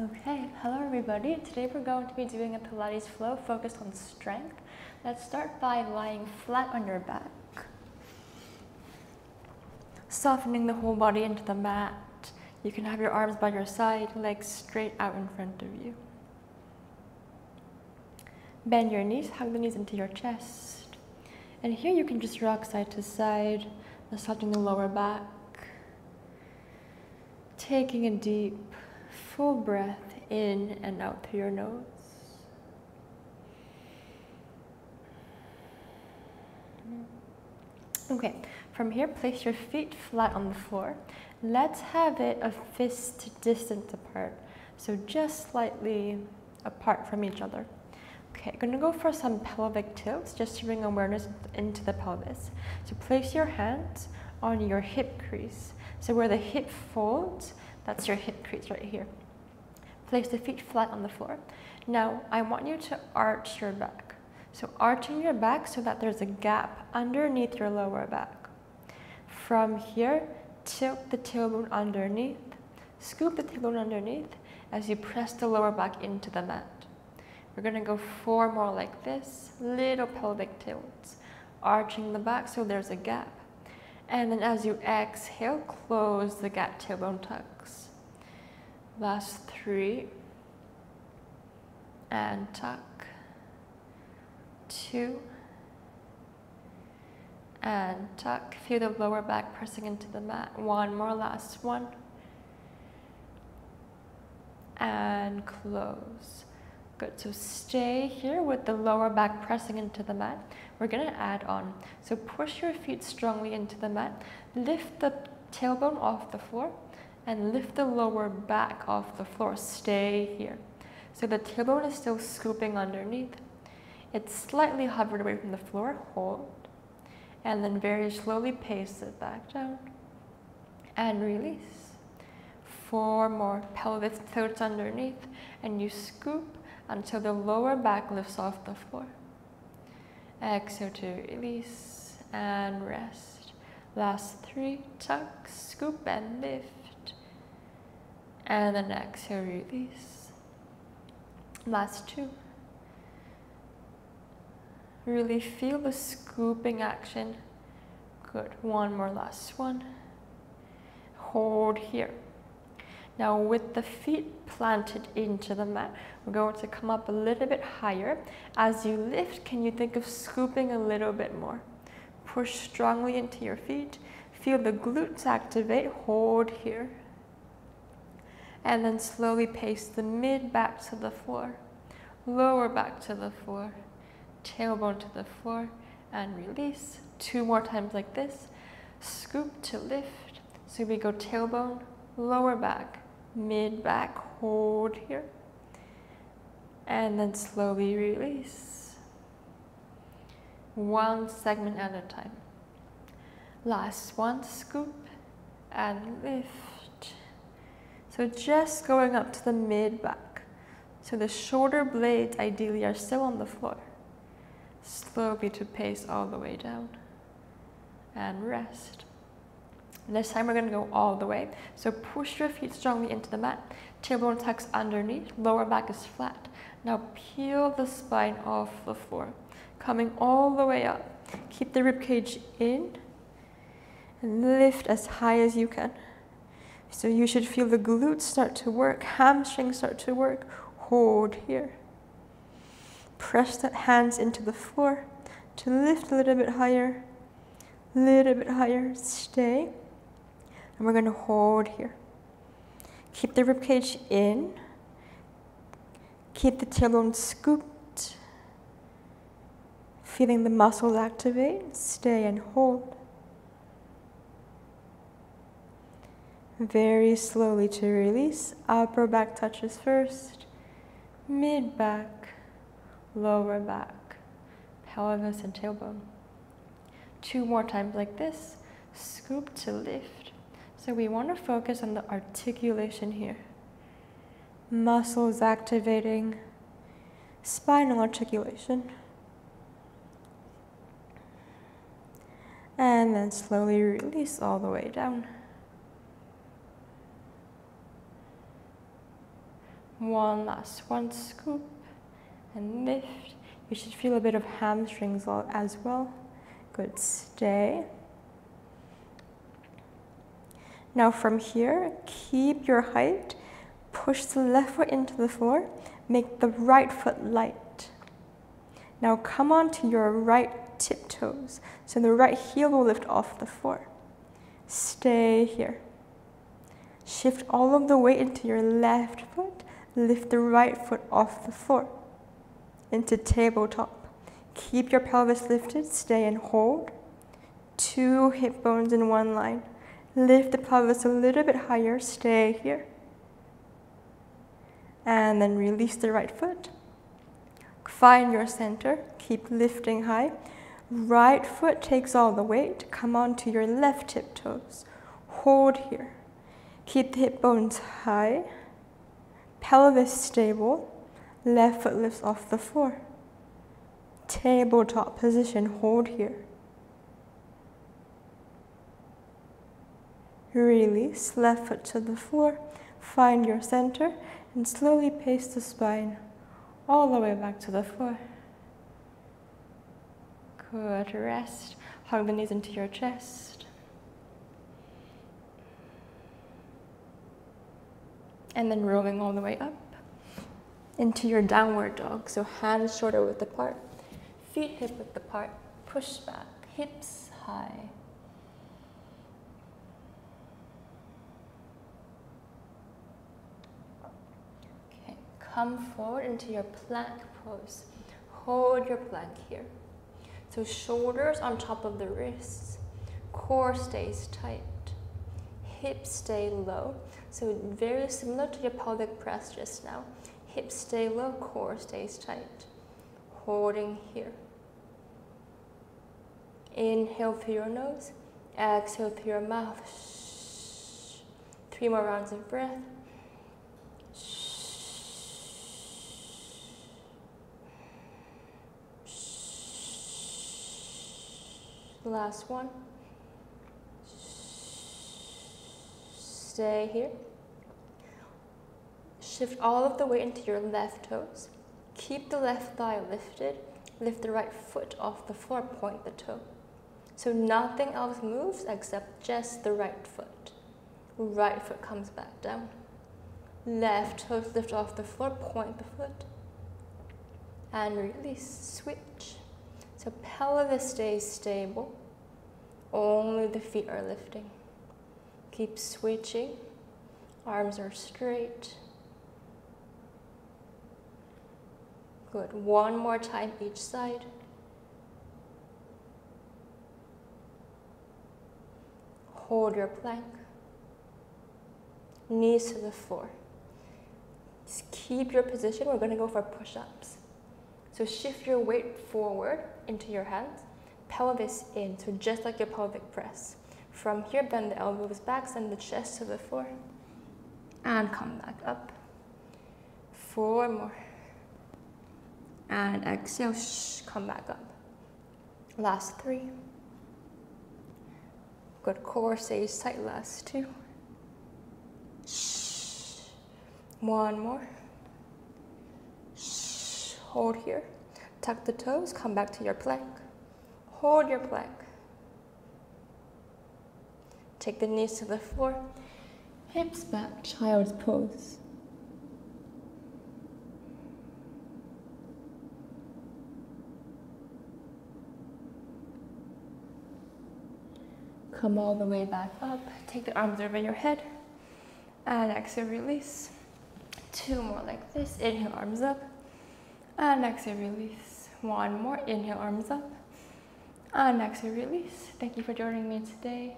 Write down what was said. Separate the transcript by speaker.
Speaker 1: Okay, hello everybody. Today we're going to be doing a Pilates flow focused on strength. Let's start by lying flat on your back. Softening the whole body into the mat. You can have your arms by your side, legs straight out in front of you. Bend your knees, hug the knees into your chest. And here you can just rock side to side, massaging the lower back. Taking a deep, full breath in and out through your nose. Okay, from here, place your feet flat on the floor. Let's have it a fist distance apart, so just slightly apart from each other. Okay, gonna go for some pelvic tilts, just to bring awareness into the pelvis. So place your hands on your hip crease. So where the hip folds, that's your hip crease right here. Place the feet flat on the floor. Now, I want you to arch your back. So arching your back so that there's a gap underneath your lower back. From here, tilt the tailbone underneath, scoop the tailbone underneath as you press the lower back into the mat. We're gonna go 4 more like this, little pelvic tilts, arching the back so there's a gap. And then as you exhale, close the gap, tailbone tucks. Last 3, and tuck, 2, and tuck. Feel the lower back pressing into the mat. 1 more, last one, and close. Good, so stay here with the lower back pressing into the mat. We're gonna add on. So push your feet strongly into the mat, lift the tailbone off the floor, and lift the lower back off the floor. Stay here. So the tailbone is still scooping underneath. It's slightly hovered away from the floor, hold, and then very slowly pace it back down, and release. 4 more, pelvis tilts underneath, and you scoop until the lower back lifts off the floor. Exhale to release, and rest. Last 3, tuck, scoop, and lift. And then exhale, release. Last 2. Really feel the scooping action. Good. 1 more, last one. Hold here. Now with the feet planted into the mat, we're going to come up a little bit higher. As you lift, can you think of scooping a little bit more? Push strongly into your feet. Feel the glutes activate. Hold here. And then slowly pace the mid back to the floor, lower back to the floor, tailbone to the floor, and release. 2 more times like this. Scoop to lift. So we go tailbone, lower back, mid back, hold here. And then slowly release. 1 segment at a time. Last one, scoop and lift. So just going up to the mid back. So the shoulder blades ideally are still on the floor. Slowly to pace all the way down. And rest. This time we're going to go all the way. So push your feet strongly into the mat. Tailbone tucks underneath. Lower back is flat. Now peel the spine off the floor. Coming all the way up. Keep the ribcage in. And lift as high as you can. So you should feel the glutes start to work, hamstrings start to work. Hold here. Press the hands into the floor to lift a little bit higher, stay. And we're gonna hold here. Keep the ribcage in. Keep the tailbone scooped. Feeling the muscles activate, stay and hold. Very slowly to release. Upper back touches first, mid back, lower back, pelvis and tailbone. 2 more times like this. Scoop to lift. So we want to focus on the articulation here. Muscles activating, spinal articulation. And then slowly release all the way down. One last one, scoop and lift. You should feel a bit of hamstrings as well. Good, stay. Now from here, keep your height. Push the left foot into the floor. Make the right foot light. Now come on to your right tiptoes. So the right heel will lift off the floor. Stay here. Shift all of the weight into your left foot. Lift the right foot off the floor into tabletop. Keep your pelvis lifted. Stay and hold. 2 hip bones in one line. Lift the pelvis a little bit higher. Stay here. And then release the right foot. Find your center. Keep lifting high. Right foot takes all the weight. Come on to your left tiptoes. Hold here. Keep the hip bones high. Pelvis stable. Left foot lifts off the floor. Tabletop position. Hold here. Release. Left foot to the floor. Find your center and slowly pace the spine all the way back to the floor. Good, rest. Hug the knees into your chest. And then rolling all the way up into your downward dog. So hands shoulder width apart, feet hip width apart, push back, hips high. Okay, come forward into your plank pose. Hold your plank here. So shoulders on top of the wrists, core stays tight, hips stay low. So very similar to your pelvic press just now. Hips stay low, core stays tight. Holding here. Inhale through your nose, exhale through your mouth. 3 more rounds of breath. Last one. Stay here. Shift all of the weight into your left toes. Keep the left thigh lifted. Lift the right foot off the floor, point the toe. So nothing else moves except just the right foot. Right foot comes back down. Left toes lift off the floor, point the foot. And release, switch. So pelvis stays stable. Only the feet are lifting. Keep switching. Arms are straight. Good. One more time each side. Hold your plank. Knees to the floor. Just keep your position. We're going to go for push-ups. So shift your weight forward into your hands. Pelvis in. So just like your pelvic press. From here, bend the elbows back, send the chest to the floor. And come back up. 4 more. And exhale, come back up. Last 3. Good, core stays tight, last 2. 1 more. Hold here. Tuck the toes, come back to your plank. Hold your plank. Take the knees to the floor. Hips back, child's pose. Come all the way back up. Take the arms over your head. And exhale, release. 2 more like this. Inhale, arms up. And exhale, release. 1 more. Inhale, arms up. And exhale, release. Thank you for joining me today.